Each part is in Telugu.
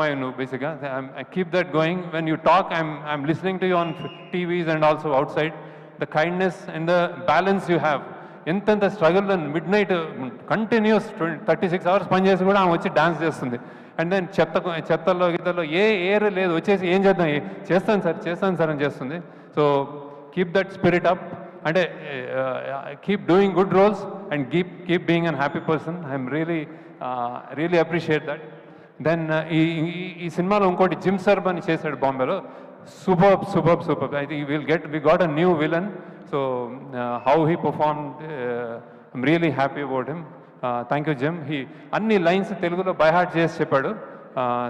అమ్మాయి నువ్వు బేసిక్గా. I keep that going. When you talk I'm listening to you on TVs and also outside. The kindness and the balance you have. ఎంతెంత struggle midnight continues 36 hours పనిచేసి కూడా ఆమె వచ్చి డాన్స్ చేస్తుంది. అండ్ దెన్ చెత్తల్లో గీతల్లో ఏర్ లేదు, వచ్చేసి ఏం చేద్దాం, చేస్తాను సార్ అని చేస్తుంది. So keep that spirit up. అంటే keep doing good roles and keep being an happy person. I'm really appreciate that. Then ఈ సినిమాలో ఇంకోటి జిమ్ సర్బ్ అని చేశాడు బాంబేలో. Super. I think we got a new villain. So how he performed, I'm really happy about him. Thank you, Jim. Anni lines Telugulo by heart chesi cheppadu.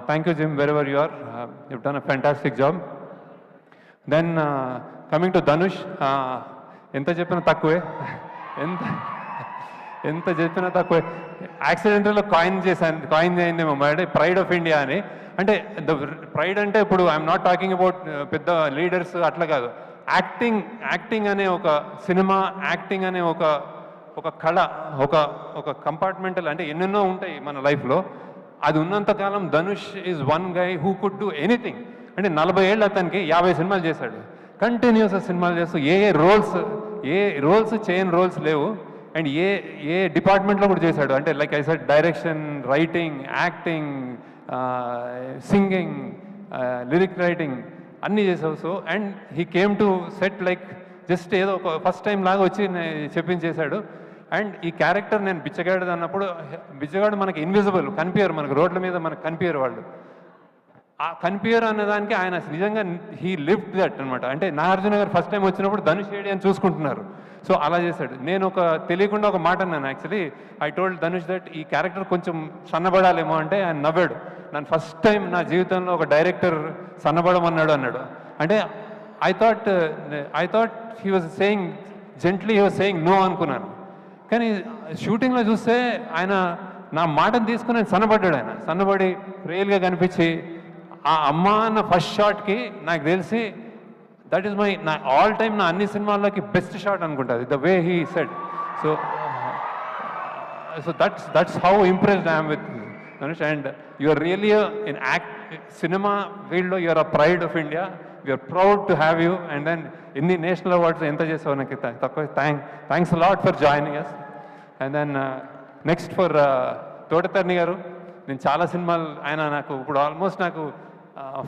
Thank you, Jim, wherever you are. You've done a fantastic job. Then coming to Dhanush, enta cheppina takkuve. enta cheppina takkuve. Accidentally coin ayindemo made Pride of India ani. Ante the pride ante ippudu I'm not talking about pedda leaders atla kaadu. Acting అనే ఒక సినిమా, యాక్టింగ్ అనే ఒక కళ, ఒక కంపార్ట్మెంటల్, అంటే ఎన్నెన్నో ఉంటాయి మన లైఫ్లో. అది ఉన్నంతకాలం Dhanush is one guy who could do anything. అంటే 40 ఏళ్ళు అతనికి 50 సినిమాలు చేశాడు. కంటిన్యూస్ సినిమాలు చేస్తూ ఏ రోల్స్ చేయని రోల్స్ లేవు. అండ్ ఏ డిపార్ట్మెంట్లో కూడా చేశాడు. అంటే like I said, direction, writing, acting, singing, lyric writing అన్నీ చేసావు. So and he came to set like just ఏదో ఒక ఫస్ట్ టైం లాగా వచ్చి చెప్పించేశాడు. అండ్ ఈ క్యారెక్టర్ నేను బిచ్చగాడు అన్నప్పుడు, బిచ్చగాడు మనకి ఇన్విజిబుల్, కనిపించారు మనకు, రోడ్ల మీద మనకు కనిపించారు వాళ్ళు. ఆ కనిపించారు అన్నదానికి ఆయన నిజంగా హీ లివ్డ్ దట్ అనమాట. అంటే నాగార్జున గారు ఫస్ట్ టైం వచ్చినప్పుడు ధనుష్ ఏడి అని చూసుకుంటున్నారు. సో అలా చేశాడు. నేను తెలియకుండా ఒక మాట అన్నాను actually. I told Dhanush that ఈ క్యారెక్టర్ కొంచెం సన్నబడాలేమో అంటే ఆయన నవ్వాడు. నన్ను ఫస్ట్ టైం నా జీవితంలో ఒక డైరెక్టర్ సన్నబడమన్నాడు అన్నాడు. అంటే I thought he was saying gently, he was saying no అనుకున్నాను. కానీ షూటింగ్లో చూస్తే ఆయన నా మాటను తీసుకుని ఆయన సన్నబడ్డాడు. ఆయన సన్నబడి రియల్గా కనిపించి ఆ అమ్మ అన్న ఫస్ట్ షాట్కి నాకు తెలిసి దట్ ఈస్ నా ఆల్ టైమ్, నా అన్ని సినిమాల్లోకి బెస్ట్ షాట్ అనుకుంటుంది, the way he said. So that's how impressed I am with Dhanush, and you are really in cinema field, you are a pride of India. We are proud to have you. And then in the national awards enta chesavu naku thanks a lot for joining us. And then next for Todatarni garu, నేను చాలా సినిమాలు ఆయన నాకు ఇప్పుడు ఆల్మోస్ట్ నాకు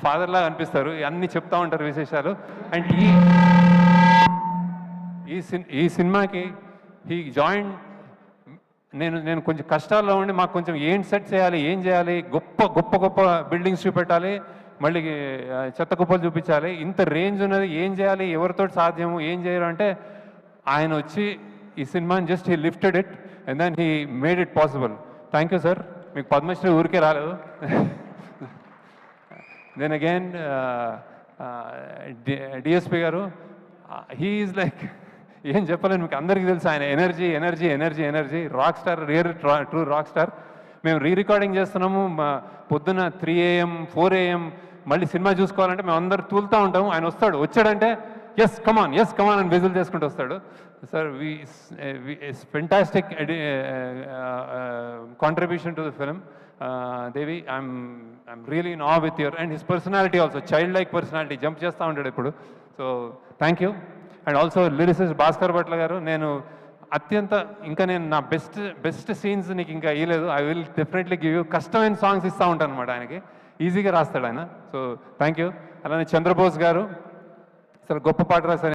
ఫాదర్ లాగా అనిపిస్తారు. అన్నీ చెప్తా ఉంటారు విశేషాలు. అండ్ ఈ సినిమాకి హీ జాయిన్, నేను కొంచెం కష్టాల్లో ఉండి మాకు కొంచెం ఏం సెట్ చేయాలి, ఏం చేయాలి, గొప్ప బిల్డింగ్స్ చూపెట్టాలి, మళ్ళీ చెత్త కుప్పలు చూపించాలి, ఇంత రేంజ్ ఉన్నది, ఏం చేయాలి, ఎవరితో సాధ్యము, ఏం చేయరు అంటే ఆయన వచ్చి ఈ సినిమాని just he lifted it and then he made it possible. Thank you sir. మీకు పద్మశ్రీ ఊరికే రాలేదు. దెన్ అగైన్ డిఎస్పి గారు, హీ ఈజ్ లైక్, ఏం చెప్పలేను మీకు, అందరికీ తెలుసు ఆయన energy, rock star, true rock star. మేము రికార్డింగ్ చేస్తున్నాము పొద్దున 3 AM 4 AM, మళ్ళీ సినిమా చూసుకోవాలంటే మేము అందరూ తూలుతూ ఉంటాము. ఆయన వచ్చాడంటే ఎస్ కమాన్ అని విజిల్ చేసుకుంటూ వస్తాడు. Sir fantastic contribution to the film. Devi, I'm really in awe with your and his personality also, child like personality, jump చేస్తూ ఉంటాడు ఇప్పుడు. So thank you. And also lyricist Bhaskar Bhatla garu, నేను నా బెస్ట్ సీన్స్ నీకు ఇంకా ఇవ్వలేదు. I will definitely give you. కష్టమైన సాంగ్స్ ఇస్తూ ఉంటాను అనమాట ఆయనకి, ఈజీగా రాస్తాడు ఆయన. So thank you. అలానే చంద్రబోస్ గారు, అసలు గొప్ప పాట రాశారు.